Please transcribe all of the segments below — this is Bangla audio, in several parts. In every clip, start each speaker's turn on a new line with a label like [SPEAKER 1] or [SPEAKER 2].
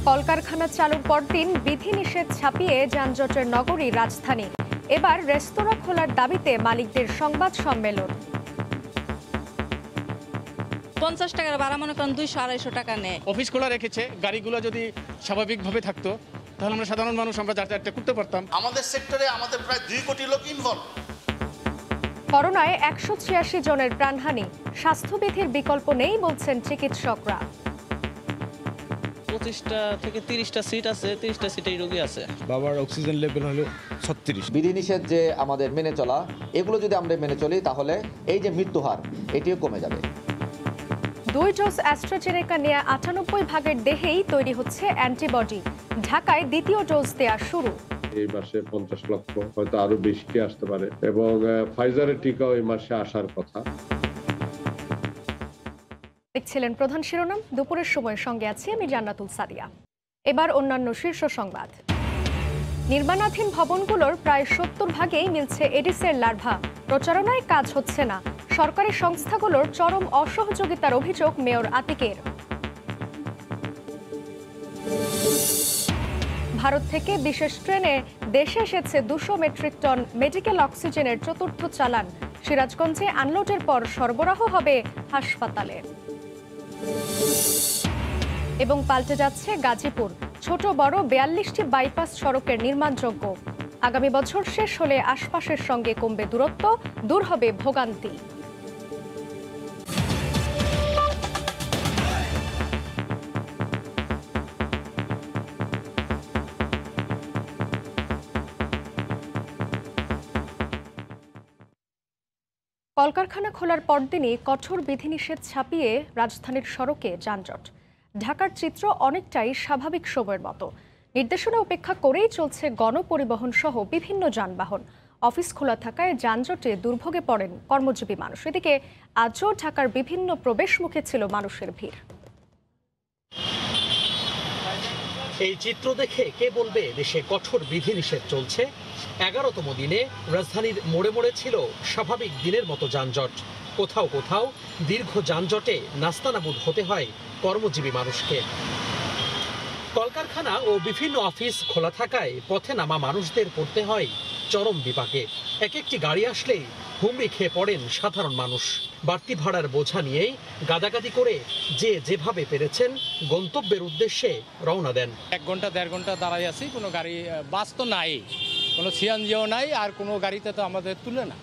[SPEAKER 1] কলকারখানা চালুর পরদিন বিধিনিষেধ ছাপিয়ে যানজটের নগরী রাজধানী। এবার রেস্তোরাঁ খোলার দাবিতে মালিকদের সংবাদ সম্মেলন।
[SPEAKER 2] 50 টাকার ভাড়া মনে করেন 200-250 টাকা নেয়।
[SPEAKER 3] অফিস খোলা রেখেছে, গাড়িগুলো যদি স্বাভাবিকভাবে থাকতো তাহলে আমরা সাধারণ মানুষ আমরা যাতায়াত করতে পারতাম।
[SPEAKER 4] আমাদের সেক্টরে আমাদের প্রায় 2 কোটি লোক ইনভলভ।
[SPEAKER 1] করোনায় 186 জনের প্রাণহানি, স্বাস্থ্যবিধির বিকল্প নেই বলছেন চিকিৎসকরা।
[SPEAKER 5] 25টা থেকে 30টা সিট আছে, 30টা সিটেই রোগী আছে।
[SPEAKER 6] বাবার অক্সিজেন লেভেল হলো 36।
[SPEAKER 7] বিধিনিষেধ যে আমাদের মেনে চলা, এগুলো যদি আমরা মেনে চলি তাহলে এই যে মৃত্যু হার এটিও কমে যাবে।
[SPEAKER 1] 2 ডোজ অ্যাস্ট্রাজেনেকা নিয়ে 98 ভাগের দেহেই তৈরি হচ্ছে অ্যান্টিবডি। ঢাকায় দ্বিতীয় ডোজ দেয়া শুরু।
[SPEAKER 8] এই মাসে 50 লক্ষ, হয়তো আরো বেশি আসতে পারে, এবং ফাইজারের টিকাও এই মাসে আসার কথা।
[SPEAKER 1] দেখছিলেন প্রধান শিরোনাম, দুপুরের সময় সঙ্গে আছি আমি জান্নাতুল সাদিয়া। এবার অন্যান্য শীর্ষ সংবাদ। নির্মাণাধীন ভবনগুলোর প্রায় 70 ভাগেই মিলছে এডিসের লার্ভা। প্রচারণায় কাজ হচ্ছে না। সরকারি সংস্থাগুলোর চরম অসহযোগিতার অভিযোগ মেয়র আতিকের। ভারত থেকে বিশেষ ট্রেনে দেশে এসেছে 200 মেট্রিক টন মেডিকেল অক্সিজেনের চতুর্থ চালান। সিরাজগঞ্জে আনলোডের পর সরবরাহ হবে হাসপাতালে। এবং পাল্টে যাচ্ছে গাজীপুর, ছোট বড় 42টি বাইপাস সড়কের নির্মাণযোগ্য। আগামী বছর শেষ হলে আশপাশের সঙ্গে কমবে দূরত্ব, দূর হবে ভোগান্তি। কলকারখানা খোলার পরদিনই কঠোর বিধিনিষেধ ছাপিয়ে রাজধানীর সড়কে যানজট। ঢাকার চিত্র অনেকটাই স্বাভাবিক সময়ের মতো। নির্দেশনা উপেক্ষা করেই চলছে গণপরিবহন সহ বিভিন্ন যানবাহন। অফিস খোলা থাকায় যানজটে দুর্ভোগে পড়েন কর্মজীবী মানুষ। এদিকে আজও ঢাকার বিভিন্ন প্রবেশ মুখে ছিল মানুষের ভিড়।
[SPEAKER 9] এই চিত্র দেখে কে বলবে দেশে কঠোর বিধিনিষেধ চলছে? 11তম দিনে রাজধানীর মোড়ে মোড়ে ছিল স্বাভাবিক দিনের মতো যানজট। কোথাও কোথাও দীর্ঘ যানজটে নাস্তানাবুদ হতে হয় কর্মজীবী মানুষকে। কলকারখানা ও বিভিন্ন অফিস খোলা থাকায় পথে নামা মানুষদের পড়তে হয় চরম বিপাকে। এক একটি গাড়ি আসলেই হুমড়ি খেয়ে পড়েন সাধারণ মানুষ। বাড়তি ভাড়ার বোঝা নিয়েই গাদাগাদি করে যে যেভাবে পেরেছেন গন্তব্যের উদ্দেশ্যে রওনা দেন।
[SPEAKER 3] 1 ঘন্টা 1.5 ঘন্টা দাঁড়াই আছি, কোনো গাড়ি, বাস তো নাই, কোনো সিএনজিও নাই, আর কোনো গাড়িতে তো আমাদের তুলে না।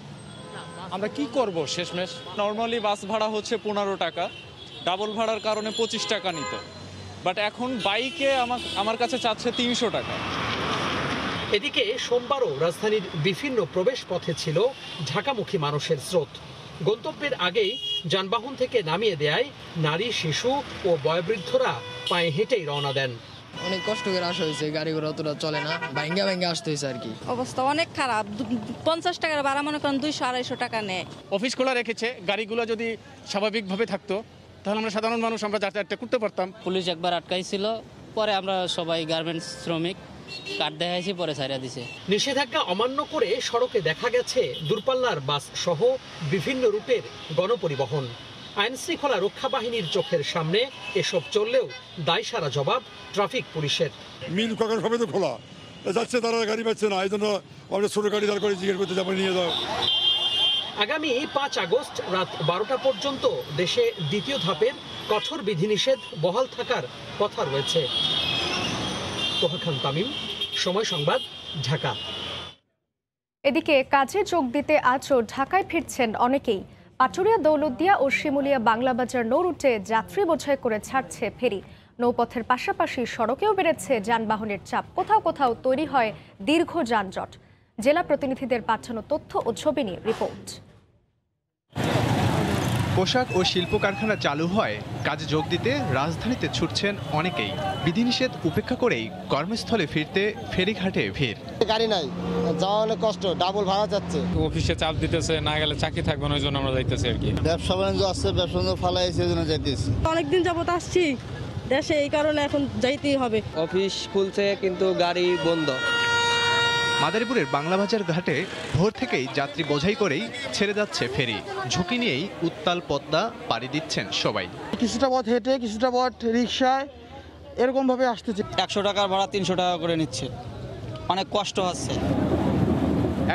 [SPEAKER 3] আমরা কি করব শেষমেশ?
[SPEAKER 10] নর্মালি বাস ভাড়া হচ্ছে 15 টাকা, ডাবল ভাড়ার কারণে 25 টাকা নিত, বাট এখন বাইকে আমার কাছে চাচ্ছে 300 টাকা।
[SPEAKER 9] এদিকে সোমবারও রাজধানীর বিভিন্ন প্রবেশ পথে ছিল ঢাকামুখী মানুষের স্রোত। গন্তব্যের আগেই যানবাহন থেকে নামিয়ে দেয় নারী, শিশু ও বয়োবৃদ্ধরা পায়ে হেঁটেই রওনা দেন।
[SPEAKER 11] অনেক কষ্ট করে আসা হয়েছে, গাড়ি ঘোড়া অতটা চলে না, ভাঙ্গা আসতে হয়েছে আর কি।
[SPEAKER 2] অবস্থা অনেক খারাপ। 50 টাকার ভাড়া মনে করেন 200-250 টাকা নেয়।
[SPEAKER 3] অফিস খোলা রেখেছে, গাড়িগুলো যদি স্বাভাবিকভাবে থাকতো তাহলে আমরা সাধারণ মানুষ আমরা যাতায়াত করতে পারতাম।
[SPEAKER 5] পুলিশ একবার আটকাইছিল, পরে আমরা সবাই গার্মেন্টস শ্রমিক কার্ড দেখাইছি, পরে ছাইরা দিছে।
[SPEAKER 9] নিষেধাজ্ঞা অমান্য করে সড়কে দেখা গেছে দূরপাল্লার বাস সহ বিভিন্ন রুটের গণপরিবহন। আইন শৃঙ্খলা রক্ষা বাহিনীর চোখের সামনে এসব চললেও দায়সারা জবাব ট্রাফিক পুলিশের।
[SPEAKER 12] মিল কাকার সবে তো খোলা যাচ্ছে, তারা গাড়ি পাচ্ছে না, এই জন্য আমরা ছোট গাড়ি দাঁড় করে জিজ্ঞেস করতে যাবো, নিয়ে যাও।
[SPEAKER 9] আগামী 5 আগস্ট রাত 12টা পর্যন্ত দেশে দ্বিতীয় ধাপের কঠোর বিধিনিষেধ বহাল থাকার কথা রয়েছে। তোহা খান তামিম, সময় সংবাদ, ঢাকা।
[SPEAKER 1] এদিকে কাজে যোগ দিতে আজও ঢাকায় ফিরছেন অনেকেই। পাটুরিয়া, দৌলতদিয়া ও শিমুলিয়া বাংলাবাজার নৌ রুটে যাত্রী বোঝাই করে ছাড়ছে ফেরি। নৌপথের পাশাপাশি সড়কেও বেড়েছে যানবাহনের চাপ। কোথাও কোথাও তৈরি হয় দীর্ঘ যানজট। জেলা প্রতিনিধিদের পাঠানো তথ্য ও ছবি নিয়ে রিপোর্ট।
[SPEAKER 13] পোশাক ও শিল্প কারখানা চালু হয়, কাজে যোগ দিতে রাজধানীতে ছুটছেন অনেকেই। বিধিনিষেধ উপেক্ষা করেই কর্মস্থলে ফিরতে ফেরিঘাটে ভিড়।
[SPEAKER 14] গাড়ি নাই, যাওয়া অনেক কষ্ট, ডাবল ভাড়া যাচ্ছে।
[SPEAKER 10] অফিসে চাপ দিতেছে, না গেলে চাকরি থাকবে না, ওই জন্য আমরা যাইতেছি আর কি।
[SPEAKER 14] ব্যবসা বাণিজ্য আসছে, ব্যবসা বাণিজ্য ফালাইছে, এই জন্য যাইতেছি।
[SPEAKER 2] অনেকদিন যাবত আসছি দেশে, এই কারণে এখন যাইতেই হবে।
[SPEAKER 11] অফিস খুলছে কিন্তু গাড়ি বন্ধ।
[SPEAKER 13] মাদারীপুরের বাংলাবাজার ঘাটে ভোর থেকেই যাত্রী বোঝাই করেই ছেড়ে যাচ্ছে ফেরি। ঝুঁকি নিয়েই উত্তাল পদ্মা পাড়ি দিচ্ছেন সবাই।
[SPEAKER 14] কিছুটা পথ হেঁটে, কিছুটা পথ রিক্সায়,
[SPEAKER 15] এরকমভাবে আসতেছে।
[SPEAKER 16] 100 টাকার ভাড়া 300 টাকা করে নিচ্ছে, অনেক কষ্ট হচ্ছে।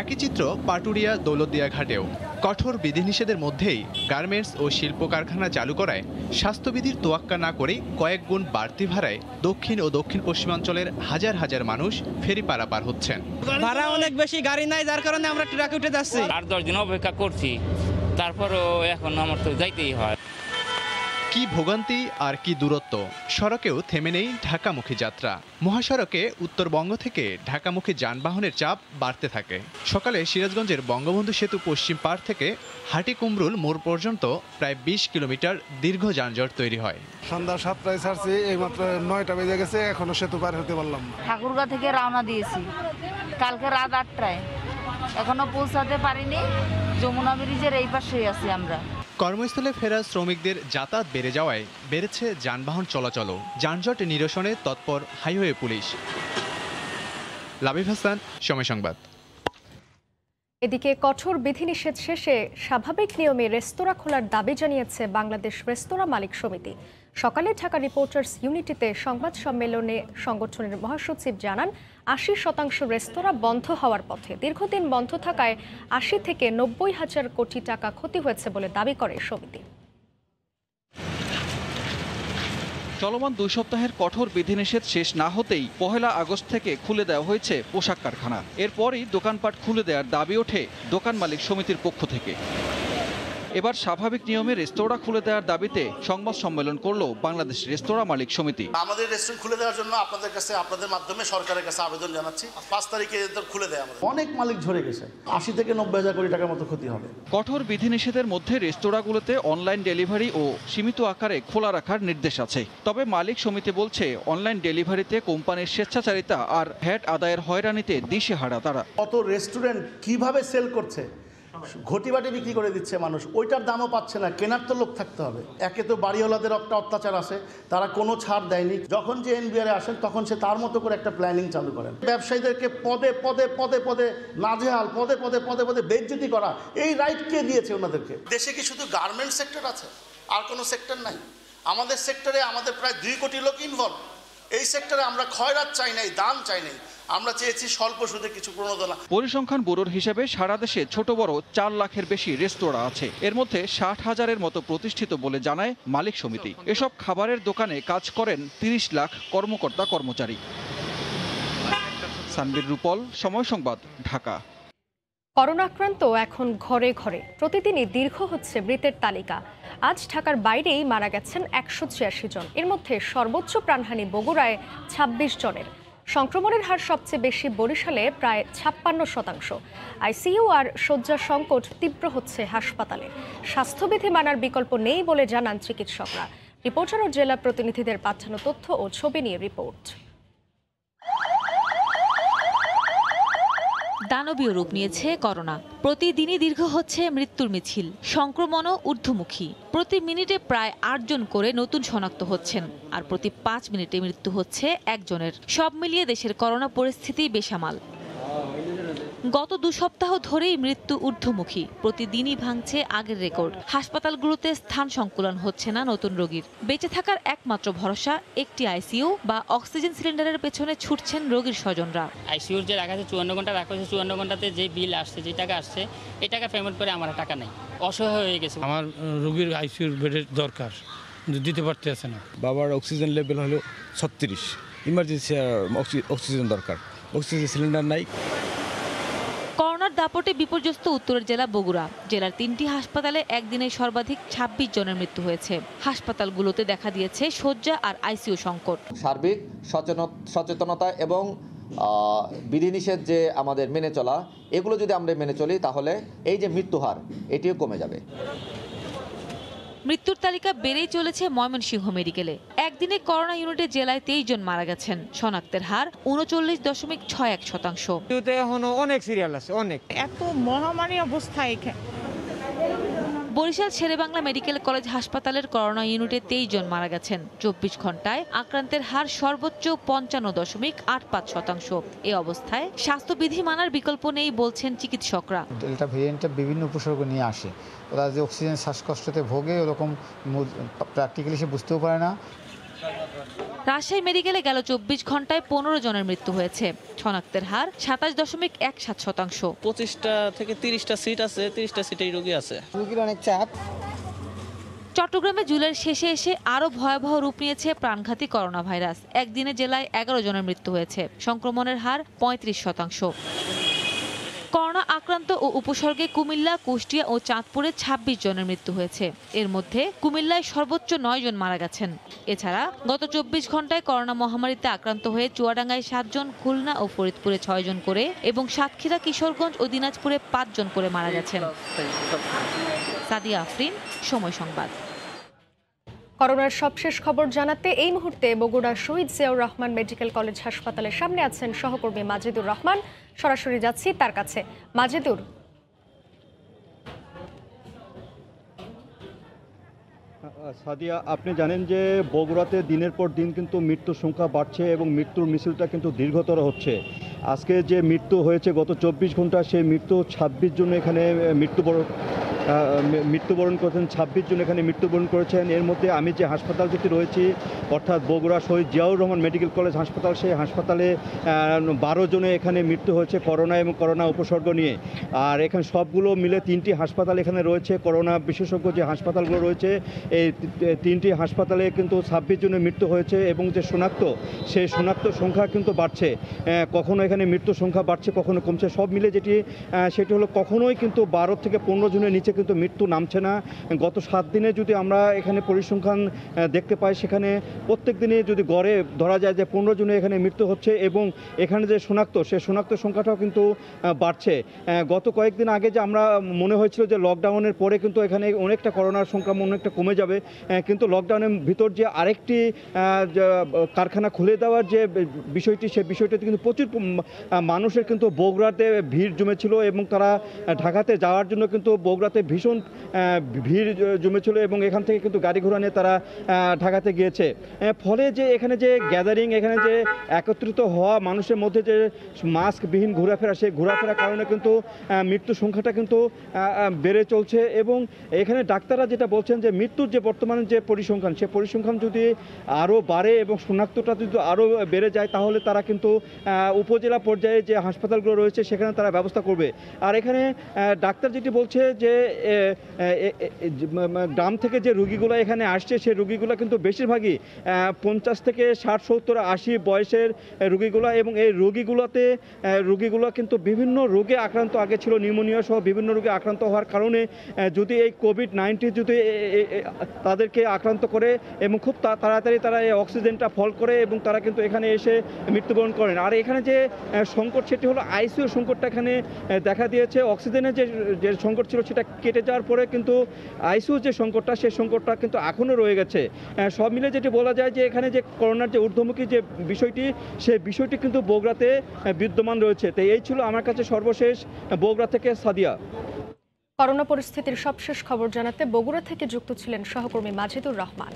[SPEAKER 13] একই চিত্র পাটুরিয়া দৌলতদিয়া ঘাটেও। কঠোর বিধিনিষেধের মধ্যেই গার্মেন্টস ও শিল্প কারখানা চালু করায় স্বাস্থ্যবিধির তোয়াক্কা না করে কয়েক গুণ বাড়তি ভাড়ায় দক্ষিণ ও দক্ষিণ পশ্চিমাঞ্চলের হাজার হাজার মানুষ ফেরি পারাপার হচ্ছেন।
[SPEAKER 16] ভাড়া অনেক বেশি, গাড়ি নাই, যার কারণে আমরা ট্রাকে উঠে যাচ্ছি।
[SPEAKER 5] 8-10 দিন অপেক্ষা করছি, তারপরও এখন আমার তো যাইতেই হয়।
[SPEAKER 13] কি ভোগান্তি আর কি দূরত্ব, সড়কেও থেমে নেই ঢাকামুখী যাত্রা। মহাসড়কে উত্তরবঙ্গ থেকে ঢাকামুখী যানবাহনের চাপ বাড়তে থাকে। সকালে সিরাজগঞ্জের বঙ্গবন্ধু সেতু পশ্চিম পাড় থেকে হাটিকুমরুল মোড় পর্যন্ত প্রায় 20 কিলোমিটার দীর্ঘ যানজট তৈরি হয়।
[SPEAKER 15] সন্ধ্যা 7টায় ছাড়ছি, এইমাত্র 9টা বেজে গেছে, এখনো সেতু পার হতে পারলাম না।
[SPEAKER 17] ঠাকুরগাঁ থেকে রওনা দিয়েছি কালকে রাত 8টায়, এখনো পৌঁছাতে পারিনি। যমুনা ব্রিজের এই পাশেই আছি আমরা।
[SPEAKER 13] কর্মস্থলে ফেরা শ্রমিকদের যাতায়াত বেড়ে যাওয়ায় বেড়েছে যানবাহন চলাচলও। যানজট নিরসনে তৎপর হাইওয়ে পুলিশ। লাবিব হাসান, সময় সংবাদ।
[SPEAKER 1] এদিকে কঠোর বিধিনিষেধ শেষে স্বাভাবিক নিয়মে রেস্তোরাঁ খোলার দাবি জানিয়েছে বাংলাদেশ রেস্তোরাঁ মালিক সমিতি। সকালে ঢাকা রিপোর্টার্স ইউনিটিতে সংবাদ সম্মেলনে সংগঠনের মহাসচিব জানান, 80% রেস্তোরাঁ বন্ধ হওয়ার পথে। দীর্ঘদিন বন্ধ থাকায় 80 থেকে 90 হাজার কোটি টাকা ক্ষতি হয়েছে বলে দাবি করে সমিতি।
[SPEAKER 18] চলমান 2 সপ্তাহের কঠোর বিধিনিষেধ শেষ না হতেই 1 আগস্ট থেকে খুলে দেওয়া হয়েছে পোশাক কারখানা। এরপরই দোকানপাট খুলে দেওয়ার দাবি ওঠে দোকান মালিক সমিতির পক্ষ থেকে। এবার স্বাভাবিক নিয়মে রেস্তোরাঁ খুলে দেওয়ার দাবিতে সংবাদ সম্মেলন করলো বাংলাদেশ রেস্তোরাঁ মালিক সমিতি।
[SPEAKER 4] আমাদের রেস্টুরেন্ট খুলে দেওয়ার জন্য আপনাদের কাছে, আপনাদের মাধ্যমে সরকারের কাছে আবেদন জানাচ্ছি, 5 তারিখে খুলে দেয়। আমাদের অনেক মালিক ঝরে গেছে, 80 থেকে 90 হাজার কোটি টাকার মতো ক্ষতি হবে।
[SPEAKER 18] কঠোর বিধিনিষেধের মধ্যে রেস্তোরাঁগুলোতে অনলাইন ডেলিভারি ও সীমিত আকারে খোলা রাখার নির্দেশ আছে। তবে মালিক সমিতি বলছে, অনলাইন ডেলিভারিতে কোম্পানির স্বেচ্ছাচারিতা আর ভ্যাট আদায়ের হয়রানিতে দিশেহারা তারা।
[SPEAKER 4] কত রেস্টুরেন্ট কিভাবে সেল করছে, ঘটি বাটি বিক্রি করে দিচ্ছে মানুষ, ওইটার দামও পাচ্ছে না। কেনার তো লোক থাকতে হবে। একে তো বাড়িওয়ালাদের একটা অত্যাচার আছে, তারা কোনো ছাড় দেয়নি। যখন যে এনবিআরে আসেন তখন সে তার মতো করে একটা প্ল্যানিং চালু করেন। ব্যবসায়ীদেরকে পদে পদে পদে পদে নাজেহাল, পদে পদে পদে পদে বেইজ্জতি করা, এই রাইট কে দিয়েছে ওনাদেরকে? দেশে কি শুধু গার্মেন্ট সেক্টর আছে, আর কোনো সেক্টর নাই? আমাদের সেক্টরে আমাদের প্রায় 2 কোটি লোক ইনভলভ। এই সেক্টরে আমরা খয়রাত চাই নাই, দাম চাই নাই, আমরা চেয়েছি স্বল্প সুদে কিছু প্রণোদনা।
[SPEAKER 18] পরিসংখ্যান ব্যুরোর হিসেবে সারা দেশে ছোট বড় 4 লাখের বেশি রেস্তোরাঁ আছে। এর মধ্যে 60 হাজারের মতো প্রতিষ্ঠিত বলে জানায় মালিক সমিতি। এসব খাবারের দোকানে কাজ করেন 30 লাখ কর্মকর্তা কর্মচারী। সানবীর রূপল, সময় সংবাদ, ঢাকা।
[SPEAKER 1] করোনা আক্রান্ত এখন ঘরে ঘরে। প্রতিদিনই দীর্ঘ হচ্ছে মৃতের তালিকা। আজ ঢাকার বাইরেই মারা গেছেন 186 জন। এর মধ্যে সর্বোচ্চ প্রাণহানি বগুড়ায় 26 জনের। সংক্রমণের হার সবচেয়ে বেশি বরিশালে, প্রায় 56%। আইসিইউ আর শয্যা সংকট তীব্র হচ্ছে হাসপাতালে। স্বাস্থ্যবিধি মানার বিকল্প নেই বলে জানান চিকিৎসকরা। রিপোর্টার ও জেলা প্রতিনিধিদের পাঠানো তথ্য ও ছবি নিয়ে রিপোর্ট।
[SPEAKER 19] দানবীয় রূপ নিয়েছে করোনা। প্রতিদিনই দীর্ঘ হচ্ছে মৃত্যুর মিছিল। সংক্রমণও ঊর্ধ্বমুখী। প্রতি মিনিটে প্রায় 8 জন করে নতুন শনাক্ত হচ্ছেন, আর প্রতি 5 মিনিটে মৃত্যু হচ্ছে একজনের। সব মিলিয়ে দেশের করোনা পরিস্থিতি বেসামাল। গত 2 সপ্তাহ ধরেই মৃত্যু ঊর্ধ্বমুখী। প্রতিদিনই ভাঙছে আগের রেকর্ড। হাসপাতালগুলোতে স্থান সংকুলন হচ্ছে না নতুন রোগীর। বেঁচে থাকার একমাত্র ভরসা একটি আইসিইউ বা অক্সিজেন সিলিন্ডারের পেছনে ছুটছেন রোগীর স্বজনরা।
[SPEAKER 5] আইসিইউর যে রাখা আছে 54 ঘন্টা রাখা হয়েছে, 54 ঘন্টাতে যে বিল আসছে, যে টাকা আসছে, এই টাকা পেমেন্ট করে আমার টাকা নেই। অসহায় হয়ে গেছে।
[SPEAKER 3] আমার রোগীর আইসিইউর বেডের দরকার, দিতে পারতেছে না।
[SPEAKER 6] বাবার অক্সিজেন লেভেল হলো 36, ইমার্জেন্সি অক্সিজেন দরকার, অক্সিজেন সিলিন্ডার নাই।
[SPEAKER 19] করোনার দাপটে বিপর্যস্ত উত্তরের জেলা বগুড়া। জেলার 3টি হাসপাতালে একদিনে সর্বাধিক 26 জনের মৃত্যু হয়েছে। হাসপাতালগুলোতে দেখা দিয়েছে শয্যা আর আইসিইউ সংকট।
[SPEAKER 7] সার্বিক সচেতনতা এবং বিধিনিষেধ যে আমাদের মেনে চলা, এগুলো যদি আমরা মেনে চলি তাহলে এই যে মৃত্যু হার, এটিও কমে যাবে।
[SPEAKER 19] মৃত্যুর তালিকা বেড়েই চলেছে ময়মনসিংহ মেডিকেলে। একদিনে করোনা ইউনিটে জেলায় 23 জন মারা গেছেন। শনাক্তের হার 39.61%।
[SPEAKER 20] এখনো অনেক সিরিয়াল আছে, অনেক। এত মহামারী অবস্থায়
[SPEAKER 19] বরিশাল শেরেবাংলা মেডিকেল কলেজ হাসপাতালের করোনা ইউনিটে 23 জন মারা গেছেন। 24 ঘন্টায় আক্রান্তের হার সর্বোচ্চ 55.85%। এ অবস্থায় স্বাস্থ্যবিধি মানার বিকল্প নেই বলছেন চিকিৎসকরা।
[SPEAKER 21] ডেল্টা ভেরিয়েন্টটা বিভিন্ন উপসর্গ নিয়ে আসে। ওরা যে অক্সিজেন শ্বাসকষ্টতে ভোগে, ওরকম প্র্যাকটিক্যালি সে বুঝতেও পারে না।
[SPEAKER 19] রাজশাহী মেডিকেলে গেল 24 ঘন্টায় 15 জনের মৃত্যু হয়েছে। শনাক্তের হার 27.17%।
[SPEAKER 16] 25টা থেকে 30টা সিট আছে, 30টা সিটেই রোগী আছে।
[SPEAKER 11] রোগীর অনেক চাপ।
[SPEAKER 19] চট্টগ্রামে জুলাইয়ের শেষে এসে আরও ভয়াবহ রূপ নিয়েছে প্রাণঘাতী করোনা ভাইরাস। একদিনে জেলায় 11 জনের মৃত্যু হয়েছে। সংক্রমণের হার 35%। করোনা আক্রান্ত ও উপসর্গে কুমিল্লা, কুষ্টিয়া ও চাঁদপুরে 26 জনের মৃত্যু হয়েছে। এর মধ্যে কুমিল্লায় সর্বোচ্চ 9 জন মারা গেছেন। এছাড়া গত 24 ঘন্টায় করোনা মহামারীতে আক্রান্ত হয়ে চুয়াডাঙ্গায় 7 জন, খুলনা ও ফরিদপুরে 6 জন করে এবং সাতক্ষীরা, কিশোরগঞ্জ ও দিনাজপুরে 5 জন করে মারা গেছেন। সাদিয়া আফরিন, সময় সংবাদ।
[SPEAKER 1] করোনার সবশেষ খবর জানাতে এই মুহূর্তে বগুড়া শহীদ জিয়াউর রহমান মেডিকেল কলেজ হাসপাতালের সামনে আছেন সহকর্মী মাজেদুর রহমান। সরাসরি যাচ্ছি তার কাছে। মাজেদুর,
[SPEAKER 8] সাদিয়া, আপনি জানেন যে বগুড়াতে দিনের পর দিন কিন্তু মৃত্যুর সংখ্যা বাড়ছে এবং মৃত্যুর মিছিলটা কিন্তু দীর্ঘতর হচ্ছে। আজকে যে মৃত্যু হয়েছে গত 24 ঘন্টা, সেই মৃত্যু 26 জন এখানে মৃত্যুবরণ করেছেন। 26 জন এখানে মৃত্যুবরণ করেছেন। এর মধ্যে আমি যে হাসপাতাল যেটি রয়েছি, অর্থাৎ বগুড়া শহীদ জিয়াউর রহমান মেডিকেল কলেজ হাসপাতাল, সেই হাসপাতালে 12 জনে এখানে মৃত্যু হয়েছে করোনা এবং করোনা উপসর্গ নিয়ে। আর এখানে সবগুলো মিলে 3টি হাসপাতাল এখানে রয়েছে। করোনা বিশেষজ্ঞ যে হাসপাতালগুলো রয়েছে, এই 3টি হাসপাতালে কিন্তু 26 জনের মৃত্যু হয়েছে এবং যে সেই শনাক্ত সংখ্যা কিন্তু বাড়ছে। কখনো এখানে মৃত্যুর সংখ্যা বাড়ছে, কখনো কমছে। সব মিলে সেটি হলো কখনোই কিন্তু 12 থেকে 15 জনের নিচে কিন্তু মৃত্যু নামছে না। গত 7 দিনে যদি আমরা এখানে পরিসংখ্যান দেখতে পাই, সেখানে প্রত্যেক দিনে যদি গড়ে ধরা যায় যে 15 জনে এখানে মৃত্যু হচ্ছে এবং এখানে যে সেই শনাক্ত সংখ্যাটাও কিন্তু বাড়ছে। গত কয়েকদিন আগে যে আমরা মনে হয়েছিল যে লকডাউনের পরে কিন্তু এখানে অনেকটা করোনার সংক্রমণ অনেকটা কমে যাবে, কিন্তু লকডাউনের ভিতর যে আরেকটি কারখানা খুলে দেওয়ার যে বিষয়টি, সেই বিষয়টিতে কিন্তু প্রচুর মানুষের কিন্তু বগুড়াতে ভিড় জমেছিল এবং তারা ঢাকাতে যাওয়ার জন্য কিন্তু বগুড়াতে ভীষণ ভিড় জমেছিল এবং এখান থেকে কিন্তু গাড়ি ঘোড়া নিয়ে তারা ঢাকাতে গিয়েছে। ফলে যে এখানে যে গ্যাদারিং, এখানে যে একত্রিত হওয়া মানুষের মধ্যে যে মাস্কবিহীন ঘোরাফেরা, সেই ঘোরাফেরার কারণে কিন্তু মৃত্যুর সংখ্যাটা কিন্তু বেড়ে চলছে। এবং এখানে ডাক্তাররা যেটা বলছেন যে মৃত্যুর যে বর্তমানে যে পরিসংখ্যান, সেই পরিসংখ্যান যদি আরও বাড়ে এবং শনাক্তটা যদি আরও বেড়ে যায়, তাহলে তারা কিন্তু উপজেলা পর্যায়ে যে হাসপাতালগুলো রয়েছে সেখানে তারা ব্যবস্থা করবে। আর এখানে ডাক্তার যেটি বলছে যে গ্রাম থেকে যে রুগীগুলো এখানে আসছে, সেই রুগীগুলো কিন্তু বেশিরভাগই 50 থেকে 60, 70, 80 বয়সের রুগীগুলো এবং এই রুগীগুলো কিন্তু বিভিন্ন রোগে আক্রান্ত, আগে ছিল নিউমোনিয়া সহ বিভিন্ন রোগে আক্রান্ত হওয়ার কারণে যদি এই কোভিড-19 যদি তাদেরকে আক্রান্ত করে এবং খুব তাড়াতাড়ি তারা এই অক্সিজেনটা ফল করে এবং তারা কিন্তু এখানে এসে মৃত্যুবরণ করেন। আর এখানে যে সংকট, সেটি হলো আইসিইউ সংকটটা এখানে দেখা দিয়েছে। অক্সিজেনের যে সংকট ছিল সেটা কেটে যাওয়ার পরে কিন্তু আইসিইউ যে সংকটটা, সেই সংকটটা কিন্তু এখনও রয়ে গেছে। সব মিলে যেটি বলা যায় যে এখানে যে করোনার যে ঊর্ধ্বমুখী যে বিষয়টি, সেই বিষয়টি কিন্তু বগুড়াতে বিদ্যমান রয়েছে। তো এই ছিল আমার কাছে সর্বশেষ বগুড়া থেকে সাদিয়া।
[SPEAKER 1] করোনা পরিস্থিতির সবশেষ খবর জানাতে বগুড়া থেকে যুক্ত ছিলেন সহকর্মী মাজেদুর রহমান।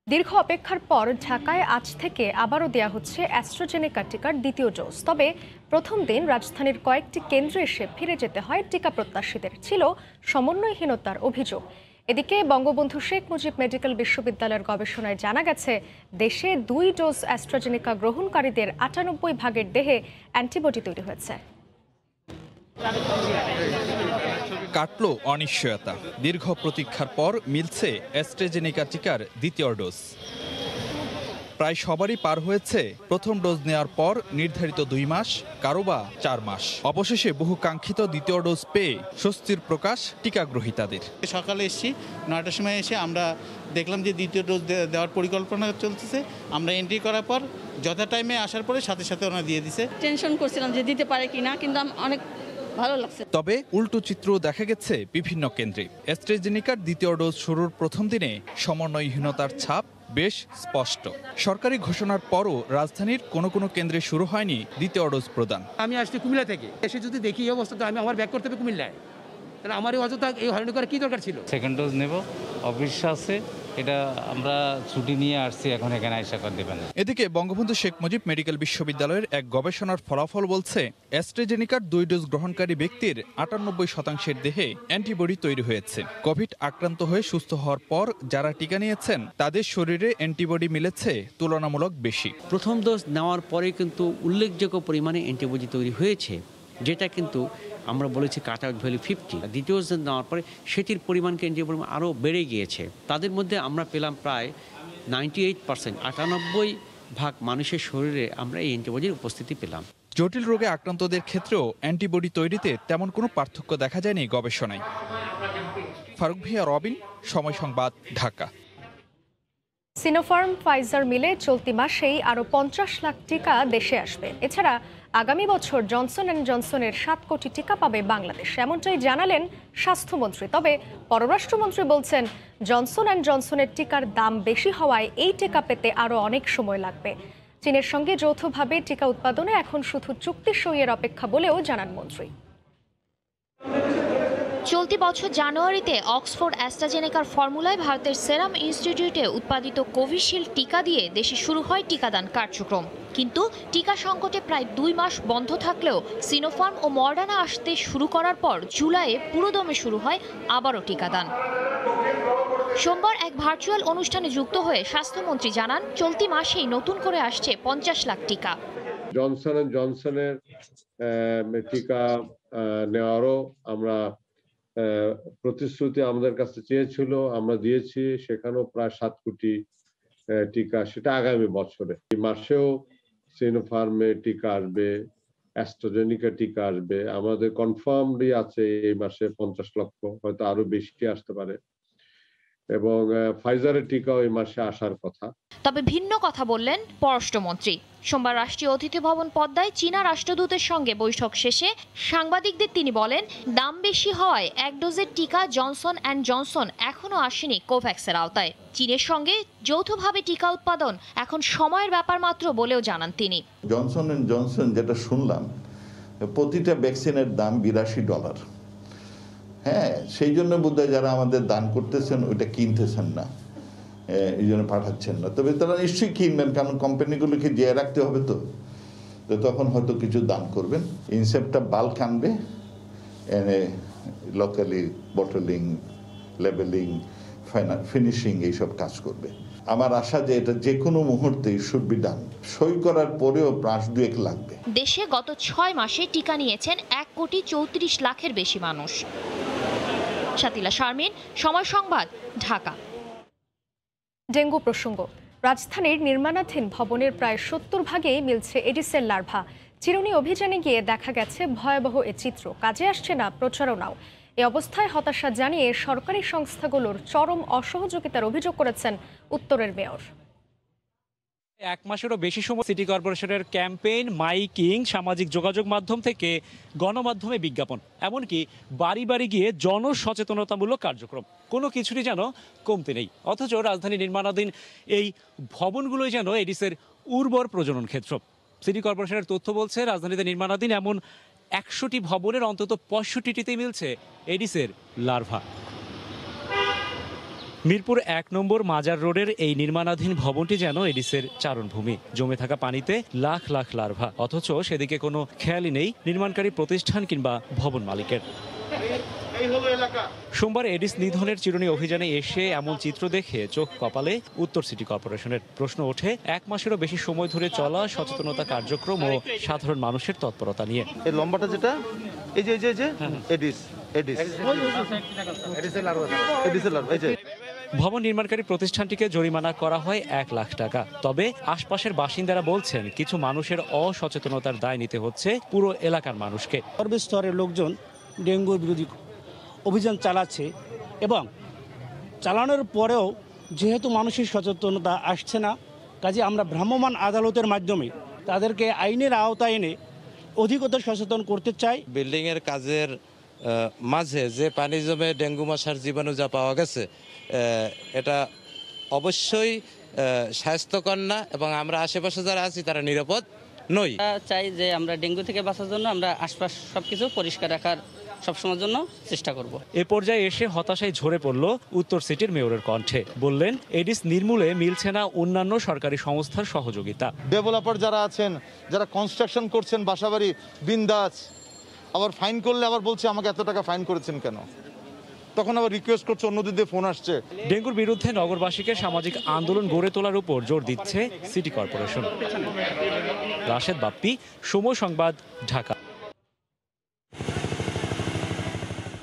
[SPEAKER 1] দীর্ঘ অপেক্ষার পর ঢাকায় আজ থেকে আবারও দেয়া হচ্ছে অ্যাস্ট্রাজেনেকা টিকার দ্বিতীয় ডোজ। তবে প্রথম দিন রাজধানীর কয়েকটি কেন্দ্রে এসে ফিরে যেতে হয় টিকা প্রত্যাশীদের। ছিল সমন্বয়হীনতার অভিযোগ। এদিকে বঙ্গবন্ধু শেখ মুজিব মেডিকেল বিশ্ববিদ্যালয়ের গবেষণায় জানা গেছে, দেশে 2 ডোজ অ্যাস্ট্রাজেনেকা গ্রহণকারীদের 98 ভাগের দেহে অ্যান্টিবডি তৈরি হয়েছে।
[SPEAKER 22] কাটল অনিশ্চয়তা। দীর্ঘ প্রতীক্ষার পর মিলছে অ্যাস্ট্রাজেনেকা টিকার দ্বিতীয় ডোজ। প্রায় সবারই পার হয়েছে প্রথম ডোজ নেওয়ার পর নির্ধারিত 2 মাস, কারো বা 4 মাস। অবশেষে বহু কাঙ্ক্ষিত দ্বিতীয় ডোজ পেয়ে স্বস্তির প্রকাশ টিকাগ্রহীতাদের।
[SPEAKER 23] সকালে এসেছি, 9টার সময় এসে আমরা দেখলাম যে দ্বিতীয় ডোজ দেওয়ার পরিকল্পনা চলতেছে। আমরা এন্ট্রি করার পর যথা টাইমে আসার পরে সাথে সাথে ওনারা দিয়ে দিছে।
[SPEAKER 2] টেনশন করছিলাম যে দিতে পারে কিনা, কিন্তু অনেক ভালো লাগছে।
[SPEAKER 22] তবে উল্টো চিত্র দেখা গেছে বিভিন্ন কেন্দ্রে। অ্যাস্ট্রাজেনেকার দ্বিতীয় ডোজ শুরুর প্রথম দিনে সমন্বয়হীনতার ছাপ বেশ স্পষ্ট। সরকারি ঘোষণার পরও রাজধানীর কোনো কেন্দ্রে শুরু হয়নি দ্বিতীয় ডোজ প্রদান।
[SPEAKER 24] আমি আসছি কুমিল্লা থেকে, এসে যদি দেখি এই অবস্থা, তো আমি আমার ব্যাক করতে হবে কুমিল্লায়। তাহলে আমার এই অযথা এই হয়রানি করার কি দরকার ছিল?
[SPEAKER 25] সেকেন্ড ডোজ নেব, অবিশ্বাসে
[SPEAKER 9] এটা আমরা ছুটি নিয়ে আসছি, এখন এখানে আইসা করে দেবেন।
[SPEAKER 22] এদিকে বঙ্গবন্ধু শেখ মুজিব মেডিকেল বিশ্ববিদ্যালয়ের এক গবেষণার ফলাফল বলছে অ্যাস্ট্রাজেনিকার 2 ডোজ গ্রহণকারী ব্যক্তির 98% দেহে অ্যান্টিবডি তৈরি হয়েছে। কোভিড আক্রান্ত হয়ে সুস্থ হওয়ার পর যারা টিকা নিয়েছেন তাদের শরীরে অ্যান্টিবডি মিলেছে তুলনামূলক বেশি।
[SPEAKER 10] প্রথম ডোজ নেওয়ার পরে কিন্তু উল্লেখযোগ্য পরিমাণে অ্যান্টিবডি তৈরি হয়েছে, যেটা কিন্তু আমরা বলেছি কাট আউট ভ্যালু 50। দ্বিতীয় ডোজ নেওয়ার পরে সেটির পরিমাণকে অ্যান্টিবডি আরও বেড়ে গিয়েছে। তাদের মধ্যে আমরা পেলাম প্রায় 98%, 98% মানুষের শরীরে আমরা এই অ্যান্টিবডির উপস্থিতি পেলাম।
[SPEAKER 22] জটিল রোগে আক্রান্তদের ক্ষেত্রেও অ্যান্টিবডি তৈরিতে তেমন কোনো পার্থক্য দেখা যায়নি গবেষণায়। ফারুক ভিয়া, রবিন, সময় সংবাদ, ঢাকা।
[SPEAKER 1] সিনোফার্ম ফাইজার মিলে চলতি মাসেই আরও 50 লাখ টিকা দেশে আসবে। এছাড়া আগামী বছর জনসন অ্যান্ড জনসনের 7 কোটি টিকা পাবে বাংলাদেশ, এমনটাই জানালেন স্বাস্থ্যমন্ত্রী। তবে পররাষ্ট্রমন্ত্রী বলছেন জনসন অ্যান্ড জনসনের টিকার দাম বেশি হওয়ায় এই টিকা পেতে আরও অনেক সময় লাগবে। চীনের সঙ্গে যৌথভাবে টিকা উৎপাদনে এখন শুধু চুক্তি সইয়ের অপেক্ষা বলেও জানান মন্ত্রী।
[SPEAKER 12] চলতি বছর জানুয়ারিতে অক্সফোর্ড অ্যাস্ট্রাজেনেকার ফর্মুলায় ভারতের সেরাম ইনস্টিটিউটে উৎপাদিত কোভিশিল্ড টিকা দিয়ে দেশে শুরু হয় টিকাদান কার্যক্রম। কিন্তু টিকা সংকটে প্রায় 2 মাস বন্ধ থাকলেও সিনোফার্ম ও মডার্না আসতে শুরু করার পর জুলাইয়ে পুরোদমে শুরু হয় আবারও টিকাদান। সোমবার এক ভার্চুয়াল অনুষ্ঠানে যুক্ত হয়ে স্বাস্থ্যমন্ত্রী জানান চলতি মাসেই নতুন করে আসছে 50 লাখ টিকা।
[SPEAKER 14] জনসন অ্যান্ড জনসনের টিকা নেওয়ারও আমরা প্রতিশ্রুতি আমাদের কাছে চেয়েছিল, আমরা দিয়েছি। সেখানেও প্রায় 7 কোটি টিকা, সেটা আগামী বছরে। এই মাসেও সিনোফার্মে টিকা আসবে, অ্যাস্ট্রাজেনিকা টিকা আসবে। আমাদের কনফার্মলি আছে এই মাসে 50 লক্ষ, হয়তো আরো বেশি আসতে পারে। এবং ফাইজারের টিকাও এই মাসে আসার কথা।
[SPEAKER 12] তবে ভিন্ন কথা বললেন পররাষ্ট্রমন্ত্রী। সোমবার রাষ্ট্রীয় অতিথি ভবন পদ্মায় চীনা রাষ্ট্রদূতের সঙ্গে বৈঠক শেষে সাংবাদিকদের তিনি বলেন, দাম বেশি হওয়ায় 1 ডোজের টিকা জনসন অ্যান্ড জনসন এখনও আসেনি কোভ্যাক্সের আওতায়। চীনের সঙ্গে যৌথভাবে টিকা উৎপাদন এখন সময়ের ব্যাপার মাত্র বলেও জানান তিনি।
[SPEAKER 25] জনসন অ্যান্ড জনসন যেটা শুনলাম, প্রতিটা ভ্যাকসিনের দাম $82। হ্যাঁ, সেই জন্য বোধহয় যারা আমাদের দান করতেছেন ওইটা কিনতেছেন না, এই জন্য পাঠাচ্ছেন না। তবে তারা নিশ্চয়ই কিনবেন, কারণ কোম্পানিগুলোকে জিয়ে রাখতে হবে। তো তখন হয়তো কিছু দান করবেন। ইনসেপ্টটা বাল্ক আনবে, এনে লোকালি বটলিং, লেবেলিং, ফিনিশিং এইসব কাজ করবে। আমার আশা যে এটা যে কোনো মুহূর্তে শুড বি ডান। সই করার পরেও মাস 2 লাগবে।
[SPEAKER 12] দেশে গত 6 মাসে টিকা নিয়েছেন 1,34 লাখের বেশি মানুষ। শাতিলা শারমিন, সময় সংবাদ, ঢাকা।
[SPEAKER 1] ডেঙ্গু প্রসঙ্গ। রাজধানীর নির্মাণাধীন ভবনের প্রায় 70 ভাগেই মিলছে এডিসের লার্ভা। চিরুনি অভিযানে গিয়ে দেখা গেছে ভয়াবহ এ চিত্র, কাজে আসছে না প্রচারণাও। এই অবস্থায় হতাশা জানিয়ে সরকারি সংস্থাগুলোর চরম অসহযোগিতার অভিযোগ করেছেন উত্তরের মেয়র।
[SPEAKER 26] 1 মাসেরও বেশি সময় সিটি কর্পোরেশনের ক্যাম্পেইন, মাইকিং, সামাজিক যোগাযোগ মাধ্যম থেকে গণমাধ্যমে বিজ্ঞাপন, এমনকি বাড়ি বাড়ি গিয়ে জনসচেতনতামূলক কার্যক্রম, কোনো কিছুরই যেন কমতি নেই। অথচ রাজধানী নির্মাণাধীন এই ভবনগুলোই যেন এডিসের উর্বর প্রজনন ক্ষেত্র। সিটি কর্পোরেশনের তথ্য বলছে রাজধানীতে নির্মাণাধীন এমন 100টি ভবনের অন্তত 65টিতে মিলছে এডিসের লার্ভা। মিরপুর 1 নম্বর মাজার রোডের এই নির্মাণাধীন ভবনটি যেন এডিসের চারণভূমি। জমে থাকা পানিতে লাখ লাখ লার্ভা, অথচ সেদিকে কোনো খেয়ালই নেই নির্মাণকারী প্রতিষ্ঠান কিংবা ভবন মালিকের। সোমবার এডিস নিধনের চিরুনি অভিযানে এসে এমন চিত্র দেখে চোখ কপালে উত্তর সিটি কর্পোরেশনের। প্রশ্ন ওঠে 1 মাসেরও বেশি সময় ধরে চলা সচেতনতা কার্যক্রম ও সাধারণ মানুষের তৎপরতা নিয়ে।
[SPEAKER 27] এই লম্বাটা যেটা, এই যে এডিস
[SPEAKER 26] ভবন নির্মাণকারী প্রতিষ্ঠানটিকে জরিমানা করা হয় 1 লাখ টাকা। তবে আশপাশের বাসিন্দারা বলছেন কিছু মানুষের অসচেতনতার দায় নিতে হচ্ছে পুরো এলাকার মানুষকে।
[SPEAKER 28] সর্বস্তরের লোকজন ডেঙ্গুর বিরোধী অভিযান চালাচ্ছে এবং চালানোর পরেও যেহেতু মানুষের সচেতনতা আসছে না, কাজে আমরা ভ্রাম্যমাণ আদালতের মাধ্যমে তাদেরকে আইনের আওতায় এনে অধিকতর সচেতন করতে চাই।
[SPEAKER 29] বিল্ডিংয়ের কাজের মাঝে যে পানি জমে ডেঙ্গু মশার জীবাণু যা পাওয়া গেছে, এটা অবশ্যই স্বাস্থ্যকর না এবং আমরা আশেপাশে যারা আছি তারা নিরাপদ নই।
[SPEAKER 5] চাই যে আমরা ডেঙ্গু থেকে বাঁচার জন্য আমরা আশপাশ সবকিছু পরিষ্কার রাখার সবসময়ের জন্য চেষ্টা করব।
[SPEAKER 26] এ পর্যায়ে এসে হতাশায় ঝরে পড়ল উত্তর সিটির মেয়রের কণ্ঠে। বললেন, এডিস নির্মূলে মিলছে না অন্যান্য সরকারি সংস্থার সহযোগিতা।
[SPEAKER 27] ডেভেলপার যারা আছেন, যারা কনস্ট্রাকশন করছেন বাসাবাড়ি, বিন্দাস, আবার ফাইন করলে আবার বলছে আমাকে এত টাকা ফাইন করেছেন কেন, তখন আবার রিকোয়েস্ট করছে, অন্যদের দিয়ে ফোন আসছে।
[SPEAKER 26] ডেঙ্গুর বিরুদ্ধে নগরবাসীকে সামাজিক আন্দোলন গড়ে তোলার উপর জোর দিচ্ছে সিটি কর্পোরেশন। রাশেদ বাপ্পি, সময় সংবাদ, ঢাকা।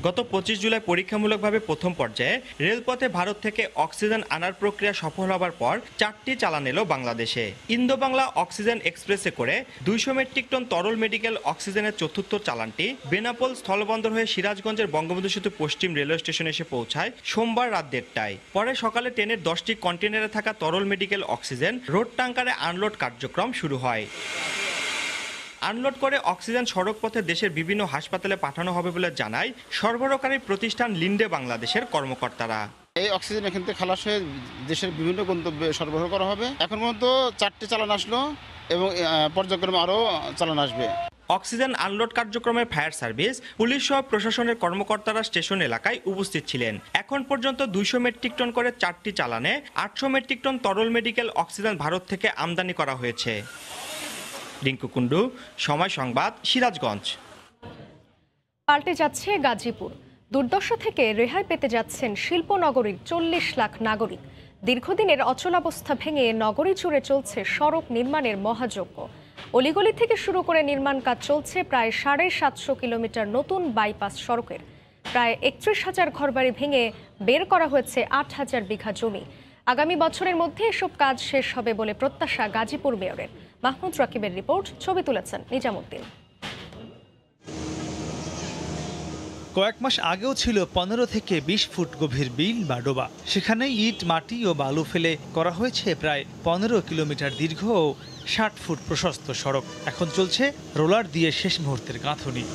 [SPEAKER 3] গত 25 জুলাই পরীক্ষামূলকভাবে প্রথম পর্যায়ে রেলপথে ভারত থেকে অক্সিজেন আনার প্রক্রিয়া সফল হবার পর 4টি চালান এলো বাংলাদেশে। ইন্দো বাংলা অক্সিজেন এক্সপ্রেসে করে 200 মেট্রিক টন তরল মেডিকেল অক্সিজেনের চতুর্থ চালানটি বেনাপোল স্থলবন্দর হয়ে সিরাজগঞ্জের বঙ্গবন্ধু সেতু পশ্চিম রেলওয়ে স্টেশনে এসে পৌঁছায় সোমবার রাত 1:30টায়। পরে সকালে ট্রেনের 10টি কন্টেনারে থাকা তরল মেডিকেল অক্সিজেন রোড ট্যাঙ্কারে আনলোড কার্যক্রম শুরু হয়। আনলোড করে অক্সিজেন সড়ক পথে দেশের বিভিন্ন হাসপাতালে পাঠানো হবে বলে জানায় সরবরাহকারী প্রতিষ্ঠান লিন্ডে বাংলাদেশের কর্মকর্তারা।
[SPEAKER 4] এই অক্সিজেন এখান থেকে খালাস হয়ে দেশের বিভিন্ন গন্তব্যে সরবরাহ করা হবে। এখন পর্যন্ত 4টি চালান আসলো এবং পর্যায়ক্রমে আরও চালান আসবে।
[SPEAKER 3] অক্সিজেন আনলোড কার্যক্রমে ফায়ার সার্ভিস, পুলিশ সহ প্রশাসনের কর্মকর্তারা স্টেশন এলাকায় উপস্থিত ছিলেন। এখন পর্যন্ত 200 মেট্রিক টন করে 4টি চালানে 800 মেট্রিক টন তরল মেডিকেল অক্সিজেন ভারত থেকে আমদানি করা হয়েছে। রিঙ্কু কুন্ডু, সময় সংবাদ, সিরাজগঞ্জ।
[SPEAKER 1] পাল্টে যাচ্ছে গাজীপুর। দুর্দশা থেকে রেহাই পেতে যাচ্ছেন শিল্পনগরীর 40 লাখ নাগরিক। দীর্ঘদিনের অচলাবস্থা ভেঙে নগরী জুড়ে চলছে সড়ক নির্মাণের মহাযজ্ঞ। অলিগলি থেকে শুরু করে নির্মাণ কাজ চলছে প্রায় 750 কিলোমিটার নতুন বাইপাস সড়কের। প্রায় 31,000 ঘরবাড়ি ভেঙে বের করা হয়েছে 8,000 বিঘা জমি। আগামী বছরের মধ্যে এসব কাজ শেষ হবে বলে প্রত্যাশা গাজীপুর মেয়রের। মাহমুদ রাকিবের রিপোর্ট, ছবি তুলেছেন নিজামুদ্দিন।
[SPEAKER 6] কয়েক মাস আগেও ছিল 15 থেকে 20 ফুট গভীর বিল বা ডোবা। সেখানে ইট, মাটি ও বালু ফেলে করা হয়েছে প্রায় 15 কিলোমিটার দীর্ঘ ও 60 ফুট প্রশস্ত সড়ক। এখন চলছে রোলার দিয়ে শেষ মুহূর্তের গাঁথুনি।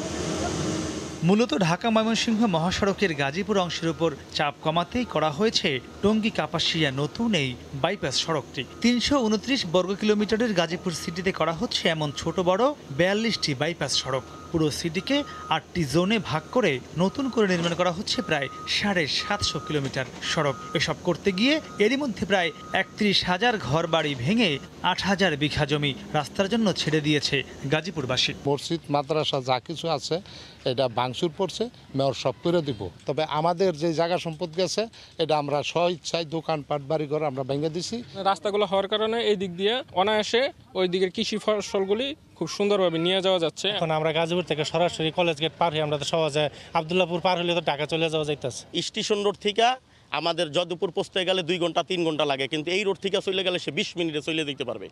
[SPEAKER 6] মূলত ঢাকা ময়মনসিংহ মহাসড়কের গাজীপুর অংশের উপর চাপ কমাতেই করা হয়েছে টঙ্গী কাপাসিয়া নতুন এই বাইপাস সড়কটি। 329 বর্গ কিলোমিটারের গাজীপুর সিটিতে করা হচ্ছে এমন ছোট বড় 42টি বাইপাস সড়ক। পুরো সিটিকে 8টি জোনে ভাগ করে নতুন করে নির্মাণ করা হচ্ছে প্রায় 750 কিলোমিটার সড়ক। এসব করতে গিয়ে এরই মধ্যে প্রায় 31,000 ঘর বাড়ি ভেঙে 8,000 বিঘা জমি রাস্তার জন্য ছেড়ে দিয়েছে গাজীপুরবাসী।
[SPEAKER 7] মসজিদ, মাদ্রাসা যা কিছু আছে এটা ভাঙচুর পড়ছে, মেয়র সব করে দিব। তবে আমাদের যে জায়গা সম্পদ গেছে এটা আমরা স্বইচ্ছায় দোকানপাট, বাড়িঘর আমরা ভেঙে দিছি।
[SPEAKER 13] রাস্তাগুলো হওয়ার কারণে এই দিক দিয়ে অনায়াসে ওই দিকের কৃষি ফসলগুলি খুব সুন্দরভাবে নিয়ে যাওয়া যাচ্ছে।
[SPEAKER 28] এখন আমরা গাজীপুর থেকে সরাসরি কলেজ গেট পার হয়ে আমরা তো সহজে আব্দুল্লাহপুর পার হলে তো ঢাকা চলে যাওয়া যাইতেছে।
[SPEAKER 15] স্টেশন রোড থেকে আমাদের যদুপুর পৌঁছতে গেলে 2 ঘন্টা 3 ঘন্টা লাগে, কিন্তু এই রোড থেকে চলে গেলে সে 20 মিনিটে চলে যেতে পারবে।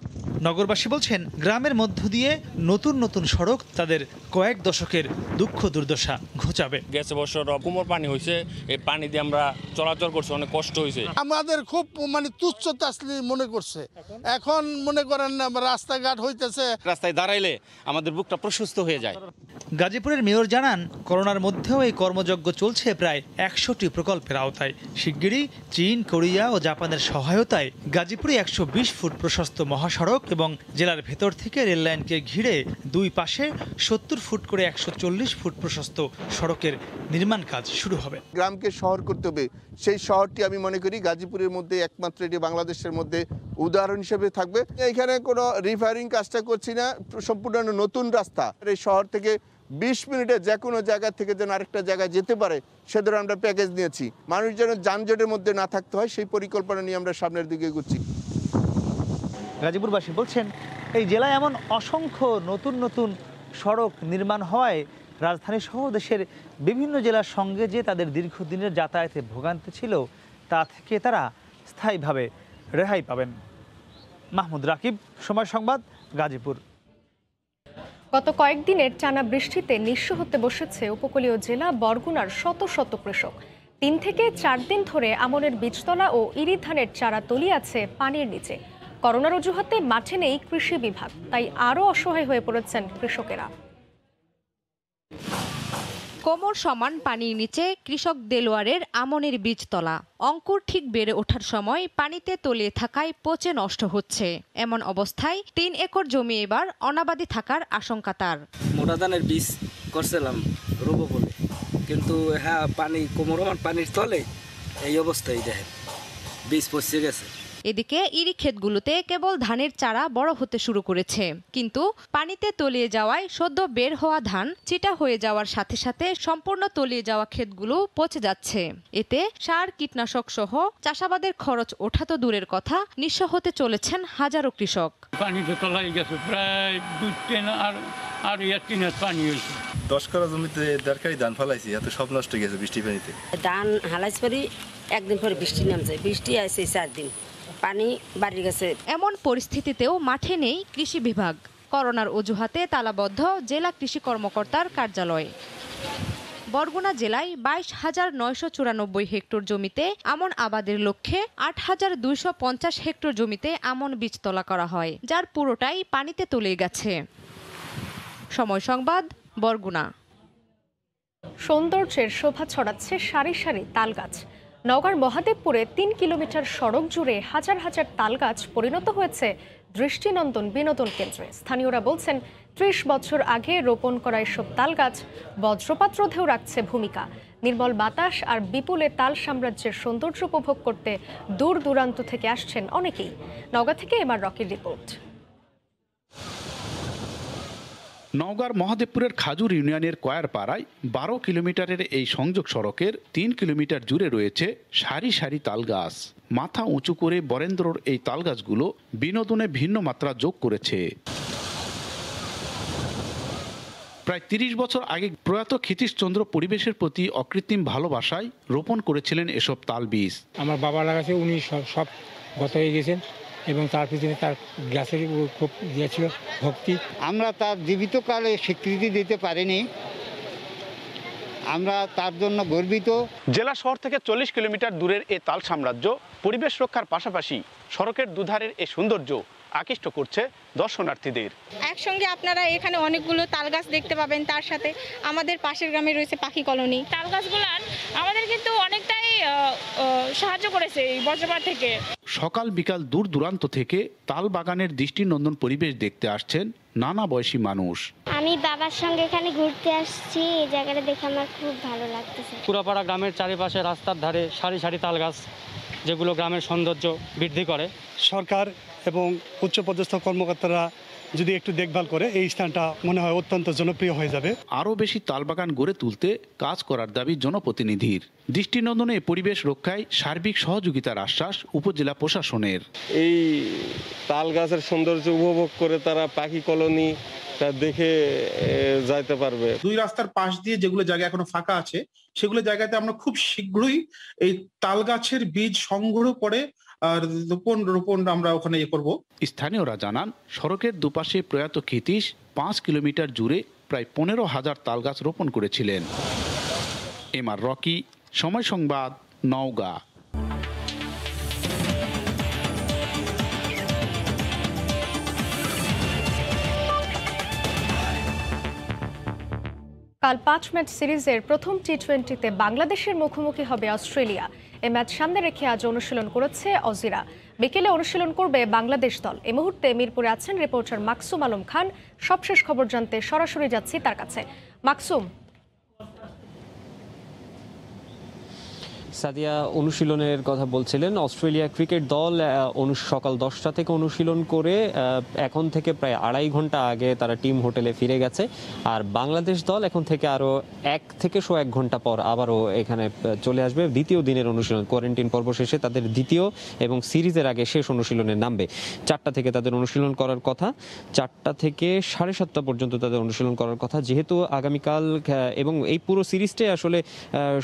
[SPEAKER 6] নগরবাসী বলছেন, গ্রামের মধ্য দিয়ে নতুন নতুন সড়ক তাদের কয়েক দশকের দুঃখ দুর্দশা ঘোচাবে।
[SPEAKER 13] গেছে বছর কুমোর পানি হয়েছে, এই পানি দিয়ে আমরা চলাচল করছি, অনেক কষ্ট হয়েছে।
[SPEAKER 7] আমাদের খুব তুচ্ছ তাছলি মনে করছে। এখন মনে করেন রাস্তাঘাট হইতেছে,
[SPEAKER 15] রাস্তায় দাঁড়াইলে আমাদের বুকটা প্রশস্ত হয়ে যায়।
[SPEAKER 6] গাজীপুরের মেয়র জানান, করোনার মধ্যেও এই কর্মযজ্ঞ চলছে প্রায় 100টি প্রকল্পের আওতায়। শিগগিরই চীন, কোরিয়া ও জাপানের সহায়তায় গাজীপুরে 120 ফুট প্রশস্ত মহাসড়ক এবং জেলার ভেতর থেকে রেললাইনকে ঘিরে দুই পাশে 70 ফুট করে 140 ফুট প্রশস্ত সড়কের নির্মাণ কাজ শুরু হবে।
[SPEAKER 7] গ্রামকে শহর করতে হবে, সেই শহরটি আমি মনে করি গাজীপুরের মধ্যে একমাত্র এটি বাংলাদেশের মধ্যে উদাহরণ হিসেবে থাকবে। এখানে কোনো রিফায়ারিং কাজটা করছি না, সম্পূর্ণ নতুন রাস্তা। এই শহর থেকে 20 মিনিটে যে কোনো জায়গা থেকে যেন আরেকটা জায়গায় যেতে পারে সে ধরনের আমরা প্যাকেজ নিয়েছি। মানুষ যেন যানজটের মধ্যে না থাকতে হয় সেই পরিকল্পনা নিয়ে আমরা সামনের দিকে এগোচ্ছি।
[SPEAKER 6] গাজীপুরবাসী বলছেন, এই জেলায় এমন অসংখ্য নতুন নতুন সড়ক নির্মাণ হওয়ায় রাজধানী সহ দেশের বিভিন্ন জেলার সঙ্গে যে তাদের দীর্ঘদিনের যাতায়াতে ভোগান্তি ছিল তা থেকে তারা স্থায়ীভাবে রেহাই পাবেন। মাহমুদ রাকিব, সময় সংবাদ, গাজীপুর।
[SPEAKER 1] গত কয়েকদিনের টানা বৃষ্টিতে নিঃস্ব হতে বসেছে উপকূলীয় জেলা বরগুনার শত শত কৃষক। 3 থেকে 4 দিন ধরে আমনের বীজতলা ও ইরি ধানের চারা তলিয়ে আছে পানির নিচে। করোনার অজুহাতে মাঠে নেই কৃষি বিভাগ, তাই আরও অসহায় হয়ে পড়েছেন কৃষকেরা।
[SPEAKER 17] কোমর সমান পানির নিচে কৃষক দেলোয়ারের আমনের বীজতলা। অঙ্কুর ঠিক বেড়ে ওঠার সময় পানিতে তলিয়ে থাকায় পচে নষ্ট হচ্ছে। এমন অবস্থায় 3 একর জমি এবার অনাবাদি থাকার আশঙ্কা তার।
[SPEAKER 18] মোটা ধানের বীজ করছিলাম রোবো বলে,
[SPEAKER 2] কিন্তু হ্যাঁ পানি কোমরমান পানির তলে এই অবস্থায় দেখেন বীজ পচে গেছে।
[SPEAKER 17] এদিকে ইরি ক্ষেতগুলোতে কেবল ধানের চারা বড় হতে শুরু করেছে, কিন্তু পানিতে তলিয়ে যাওয়ায় সদ্য বের হওয়া ধান চিটা হয়ে যাওয়ার সাথে সাথে সম্পূর্ণ তলিয়ে যাওয়া ক্ষেতগুলো পচে যাচ্ছে। এতে সার কীটনাশক সহ চাষাবাদের খরচ ওঠা তো দূরের কথা, নিঃস্ব হতে চলেছেন হাজারো কৃষক।
[SPEAKER 8] পানিতে তলায় গেছে প্রায় 2 আর 3 পানি হয়েছে।
[SPEAKER 11] 10 কাঠা জমিতে দরকারি ধান ফলাইছি, এত সব নষ্ট হয়ে গেছে বৃষ্টি পানিতে।
[SPEAKER 16] ধান হালাইছ পরে একদিন পরে বৃষ্টি নামছে, বৃষ্টি আসছে 4 দিন, পানি বাড়ি গেছে। এমন
[SPEAKER 17] পরিস্থিতিতেও মাঠে নেই কৃষি বিভাগ। করোনার অজুহাতে তালাবদ্ধ জেলা কৃষি কর্মকর্তার কার্যালয়। বরগুনা জেলায় 22,994 হেক্টর জমিতে আমন আবাদের লক্ষ্যে 8,250 হেক্টর জমিতে আমন বীজ তোলা করা হয়, যার পুরোটাই পানিতে তলিয়ে গেছে। সময় সংবাদ, বরগুনা।
[SPEAKER 1] সৌন্দর্যের শোভা ছড়াচ্ছে সারি সারি তালগাছ। নওগাঁর মহাদেবপুরে 3 কিলোমিটার সড়ক জুড়ে হাজার হাজার তালগাছ পরিণত হয়েছে দৃষ্টিনন্দন বিনোদন কেন্দ্রে। স্থানীয়রা বলছেন 30 বছর আগে রোপণ করা এসব তালগাছ বজ্রপাত রোধেও রাখছে ভূমিকা। নির্মল বাতাস আর বিপুলে তাল সাম্রাজ্যের সৌন্দর্য উপভোগ করতে দূর দূরান্ত থেকে আসছেন অনেকেই। নওগাঁ থেকে এমআর রকির রিপোর্ট।
[SPEAKER 18] নওগাঁর মহাদেবপুরের খাজুর ইউনিয়নের কয়ারপাড়ায় 12 কিলোমিটারের এই সংযোগ সড়কের 3 কিলোমিটার জুড়ে রয়েছে সারি সারি তালগাছ। মাথা উঁচু করে বরেন্দ্রর এই তালগাছগুলো বিনোদনে ভিন্ন মাত্রা যোগ করেছে। প্রায় 30 বছর আগে প্রয়াত ক্ষিতীশচন্দ্র পরিবেশের প্রতি অকৃত্রিম ভালোবাসায় রোপণ করেছিলেন এসব তাল বীজ।
[SPEAKER 8] আমার বাবার কাছে উনি সব গত হয়ে গেছেন এবং তার পিছনে তার গাছের খুব দিয়েছিল ভক্তি।
[SPEAKER 19] আমরা তার জীবিতকালে স্বীকৃতি দিতে পারিনি, আমরা তার জন্য গর্বিত।
[SPEAKER 18] জেলা শহর থেকে 40 কিলোমিটার দূরের এই তাল সাম্রাজ্য পরিবেশ রক্ষার পাশাপাশি সড়কের দুধারের এই সৌন্দর্য আকৃষ্ট করছে দর্শনার্থীদের।
[SPEAKER 20] একসঙ্গে আপনারা এখানে অনেকগুলো তাল গাছ দেখতে পাবেন, তার সাথে আমাদের পাশের গ্রামে রয়েছে পাখি কলোনি।
[SPEAKER 21] তাল গাছগুলো আমাদের কিন্তু অনেকটাই সাহায্য করেছে এই বজ্রপাত থেকে।
[SPEAKER 18] সকাল বিকাল দূর দূরান্ত থেকে তাল বাগানের দৃষ্টিনন্দন পরিবেশ দেখতে আসছেন নানা বয়সী মানুষ।
[SPEAKER 23] আমি বাবার সঙ্গে এখানে ঘুরতে আসছি, এই জায়গাটা দেখে আমার খুব ভালো লাগতেছে।
[SPEAKER 26] পুরাপাড়া গ্রামের চারিপাশে রাস্তার ধারে সারি সারি তাল গাছ, যেগুলো গ্রামের সৌন্দর্য বৃদ্ধি করে।
[SPEAKER 28] সরকার এবং উচ্চপদস্থ কর্মকর্তারা যদি একটু দেখভাল করে এই স্থানটা মনে হয় অত্যন্ত জনপ্রিয় হয়ে যাবে।
[SPEAKER 18] আরও বেশি তালবাগান গড়ে তুলতে কাজ করার দাবি জনপ্রতিনিধির। দৃষ্টিনন্দনে পরিবেশ রক্ষায় সার্বিক সহযোগিতার আশ্বাস উপজেলা প্রশাসনের।
[SPEAKER 30] এই তাল গাছের সৌন্দর্য উপভোগ করে তারা পাখি কলোনি দেখে যাইতে পারবে।
[SPEAKER 31] 2 রাস্তার পাশ দিয়ে যেগুলো জায়গা এখনো ফাঁকা আছে সেগুলো জায়গাতে আমরা খুব শীঘ্রই এই তাল গাছের বীজ সংগ্রহ করে আর রোপণ আমরা ওখানে করব।
[SPEAKER 18] স্থানীয়রা জানান সড়কের দুপাশে প্রয়াত ক্ষিতীশ 5 কিলোমিটার জুড়ে প্রায় 15,000 তাল গাছ রোপণ করেছিলেন। এমআর রকি, সময় সংবাদ, নওগাঁ।
[SPEAKER 1] কাল 5 ম্যাচ সিরিজের প্রথম টি20তে বাংলাদেশের মুখোমুখি হবে অস্ট্রেলিয়া। এই ম্যাচ সামনে রেখে আজ অনুশীলন করেছে অজিরা। বিকেলে অনুশীলন করবে বাংলাদেশ দল। এই মুহূর্তে মিরপুরে আছেন রিপোর্টার মাকসুম আলম খান। সবশেষ খবর জানতে সরাসরি যাচ্ছি তার কাছে। মাকসুম,
[SPEAKER 32] সাদিয়া অনুশীলনের কথা বলছিলেন। অস্ট্রেলিয়া ক্রিকেট দল সকাল 10টা থেকে অনুশীলন করে এখন থেকে প্রায় 2.5 ঘন্টা আগে তারা টিম হোটেলে ফিরে গেছে। আর বাংলাদেশ দল এখন থেকে আরও 1 থেকে 1 ঘন্টা পর আবারও এখানে চলে আসবে। দ্বিতীয় দিনের অনুশীলন, কোয়ারেন্টাইন পর্ব শেষে তাদের দ্বিতীয় এবং সিরিজের আগে শেষ অনুশীলনে নামবে। 4টা থেকে তাদের অনুশীলন করার কথা, 4টা থেকে 7:30 পর্যন্ত তাদের অনুশীলন করার কথা। যেহেতু আগামীকাল এবং এই পুরো সিরিজটাই আসলে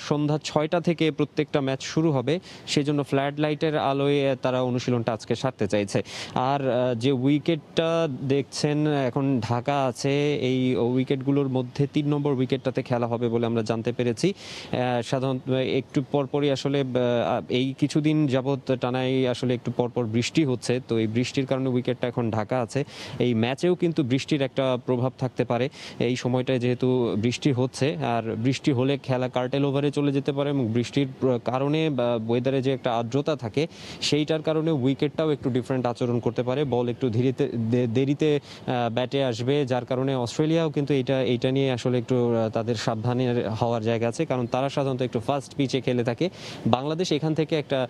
[SPEAKER 32] সন্ধ্যা 6টা থেকে প্রত্যেকটা ম্যাচ শুরু হবে, সেজন্য ফ্ল্যাড লাইটের আলোয় তারা অনুশীলনটা আজকে সারতে চাইছে। আর যে উইকেটটা দেখছেন এখন ঢাকা আছে, এই উইকেটগুলোর মধ্যে 3 নম্বর উইকেটটাতে খেলা হবে বলে আমরা জানতে পেরেছি। সাধারণত একটু পরপরই আসলে এই কিছুদিন যাবৎ টানাই আসলে একটু পরপর বৃষ্টি হচ্ছে, তো এই বৃষ্টির কারণে উইকেটটা এখন ঢাকা আছে। এই ম্যাচেও কিন্তু বৃষ্টির একটা প্রভাব থাকতে পারে এই সময়টায়, যেহেতু বৃষ্টি হচ্ছে। আর বৃষ্টি হলে খেলা কার্টেল ওভারে চলে যেতে পারে এবং বৃষ্টির কারণে ওয়েদারে যে একটা আর্দ্রতা থাকে সেইটার কারণে উইকেটটাও একটু ডিফারেন্ট আচরণ করতে পারে, বল একটু দেরিতে ব্যাটে আসবে, যার কারণে অস্ট্রেলিয়াও কিন্তু এইটা নিয়ে আসলে একটু তাদের সাবধানে হওয়ার জায়গা আছে, কারণ তারা সাধারণত একটু ফাস্ট পিচে খেলে থাকে। বাংলাদেশ এখান থেকে একটা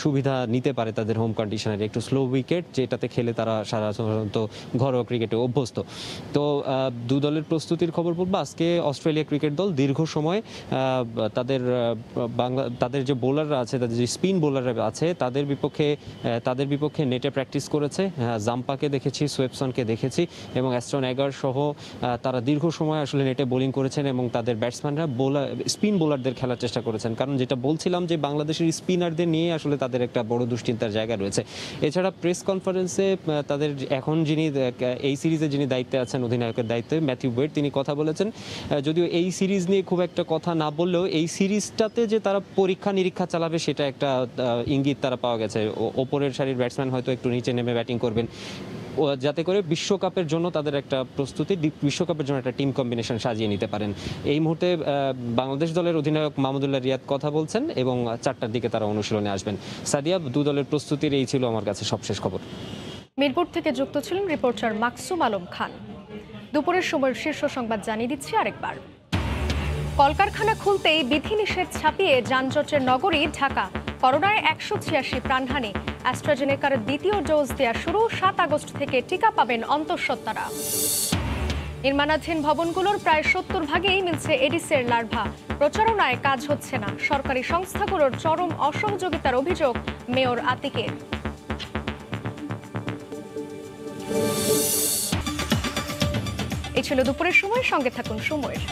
[SPEAKER 32] সুবিধা নিতে পারে তাদের হোম কন্ডিশনের, একটু স্লো উইকেট যেটাতে খেলে তারা সাধারণত ঘরোয়া ক্রিকেটে অভ্যস্ত। তো দু দলের প্রস্তুতির খবর বলবো, আজকে অস্ট্রেলিয়া ক্রিকেট দল দীর্ঘ সময় তাদের যে বোলাররা আছে, তাদের যে স্পিন বোলাররা আছে তাদের বিপক্ষে নেটে প্র্যাকটিস করেছে। জাম্পাকে দেখেছি, সোয়েপসনকে দেখেছি এবং অ্যাস্টন এগার সহ তারা দীর্ঘ সময় আসলে নেটে বোলিং করেছেন এবং তাদের ব্যাটসম্যানরা স্পিন বোলারদের খেলার চেষ্টা করেছেন, কারণ যেটা বলছিলাম যে বাংলাদেশের স্পিনারদের নিয়ে আসলে তাদের একটা বড় দুশ্চিন্তার জায়গা রয়েছে। এছাড়া প্রেস কনফারেন্সে তাদের এখন এই সিরিজে যিনি দায়িত্বে আছেন, অধিনায়কের দায়িত্বে ম্যাথিউ ওয়েড, তিনি কথা বলেছেন। যদিও এই সিরিজ নিয়ে খুব একটা কথা না বললেও এই সিরিজটাতে যে তারা পরীক্ষা নিরীক্ষা চালাবে সেটা একটা ইঙ্গিত তারা পাওয়া গেছে। ওপরের সারির ব্যাটসম্যান হয়তো একটু নিচে নেমে ব্যাটিং করবেন, যাতে করে বিশ্বকাপের জন্য তাদের একটা প্রস্তুতি, বিশ্বকাপের জন্য একটা টিম কম্বিনেশন সাজিয়ে নিতে পারেন। এই মুহূর্তে বাংলাদেশ দলের অধিনায়ক মাহমুদুল্লাহ রিয়াদ কথা বলছেন এবং 4টার দিকে তারা অনুশীলনে আসবেন। সাদিয়া, দু দলের প্রস্তুতির এই ছিল আমার কাছে সবশেষ খবর।
[SPEAKER 1] মিরপুর থেকে যুক্ত ছিলেন রিপোর্টার মাকসুম আলম খান। দুপুরের সময়ের শীর্ষ সংবাদ জানিয়ে দিচ্ছি আরেকবার। কলকারখানা খুলতেই বিধিনিষেধ ছাপিয়ে যানজটের নগরী ঢাকা। করোনায় 186 প্রাণহানি। অ্যাস্ট্রাজেনেকার দ্বিতীয় ডোজ দেওয়া শুরু। 7 আগস্ট থেকে টিকা পাবেন অন্তঃসত্ত্বারা। নির্মাণাধীন ভবনগুলোর প্রায় 70 ভাগেই মিলছে এডিসের লার্ভা। প্রচারণায় কাজ হচ্ছে না। সরকারি সংস্থাগুলোর চরম অসহযোগিতার অভিযোগ মেয়র আতিকের। এই ছিল দুপুরের সময়। সঙ্গে থাকুন সময়ের।